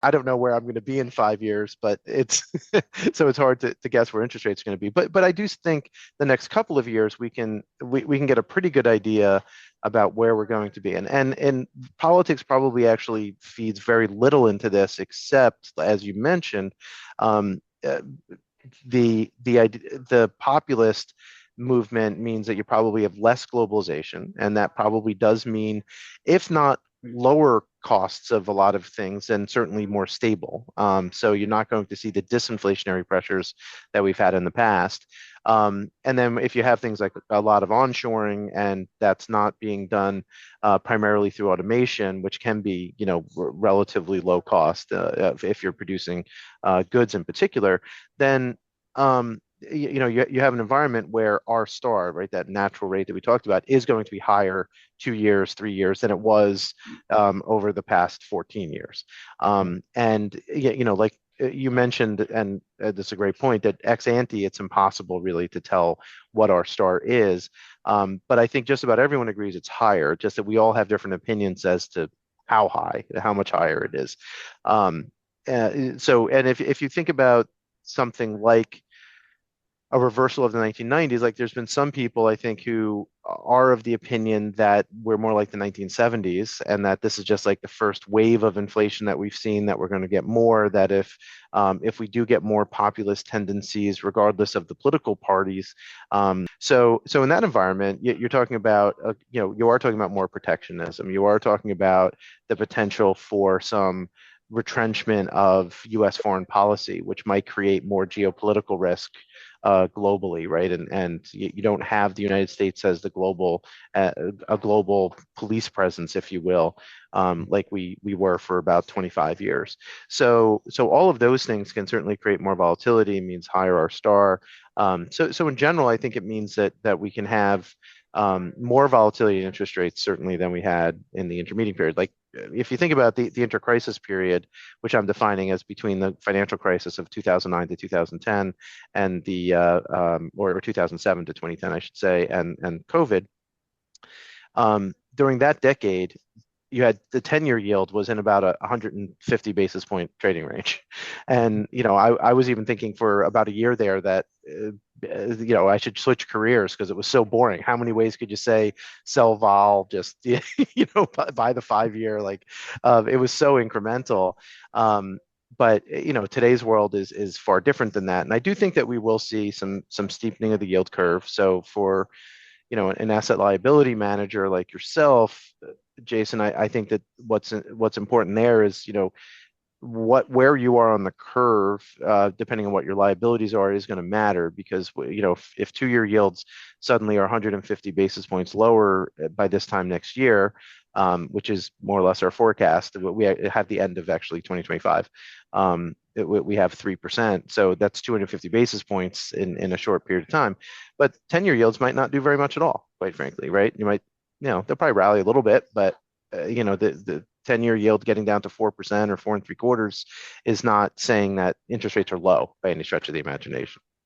I don't know where I'm going to be in 5 years, but it's so it's hard to guess where interest rates are going to be. But I do think the next couple of years we can get a pretty good idea about where we're going to be. And politics probably actually feeds very little into this, except as you mentioned, um, uh, the populist movement means that you probably have less globalization, and that probably does mean, if not lower costs of a lot of things, then certainly more stable. So you're not going to see the disinflationary pressures that we've had in the past. And then if you have things like a lot of onshoring, and that's not being done primarily through automation, which can be, relatively low cost if you're producing goods in particular, then you have an environment where our star, right, that natural rate that we talked about, is going to be higher 2 years, 3 years than it was over the past 14 years. And like you mentioned, and that's a great point, that ex ante, it's impossible really to tell what our star is. But I think just about everyone agrees it's higher, just that we all have different opinions as to how high, how much higher it is. And if you think about something like a reversal of the 1990s. Like there's been some people, I think, who are of the opinion that we're more like the 1970s, and that this is just like the first wave of inflation that we've seen, that we're going to get more, that if we do get more populist tendencies, regardless of the political parties. So in that environment, you're talking about, you are talking about more protectionism. You are talking about the potential for some retrenchment of U.S. foreign policy, which might create more geopolitical risk globally, right? And you don't have the United States as the uh, a global police presence, if you will, like we were for about 25 years. So all of those things can certainly create more volatility. It means higher R star. So in general, I think it means that we can have more volatility in interest rates certainly than we had in the intermediate period. Like if you think about the inter-crisis period, which I'm defining as between the financial crisis of 2009 to 2010 and or 2007 to 2010, I should say, and COVID. During that decade, you had the 10-year yield was in about a 150 basis point trading range. And, I was even thinking for about a year there that, I should switch careers because it was so boring. How many ways could you say sell vol, just, buy the 5 year? Like, it was so incremental. But today's world is far different than that, and I do think that we will see some steepening of the yield curve. So for an asset liability manager like yourself, Jason, I think that what's important there is, where you are on the curve, depending on what your liabilities are, is going to matter, because if 2 year yields suddenly are 150 basis points lower by this time next year, which is more or less our forecast. We have the end of actually 2025. We have 3%, so that's 250 basis points in a short period of time. But 10-year yields might not do very much at all, quite frankly, right? They'll probably rally a little bit, but the 10-year yield getting down to 4% or 4 and 3/4 is not saying that interest rates are low by any stretch of the imagination.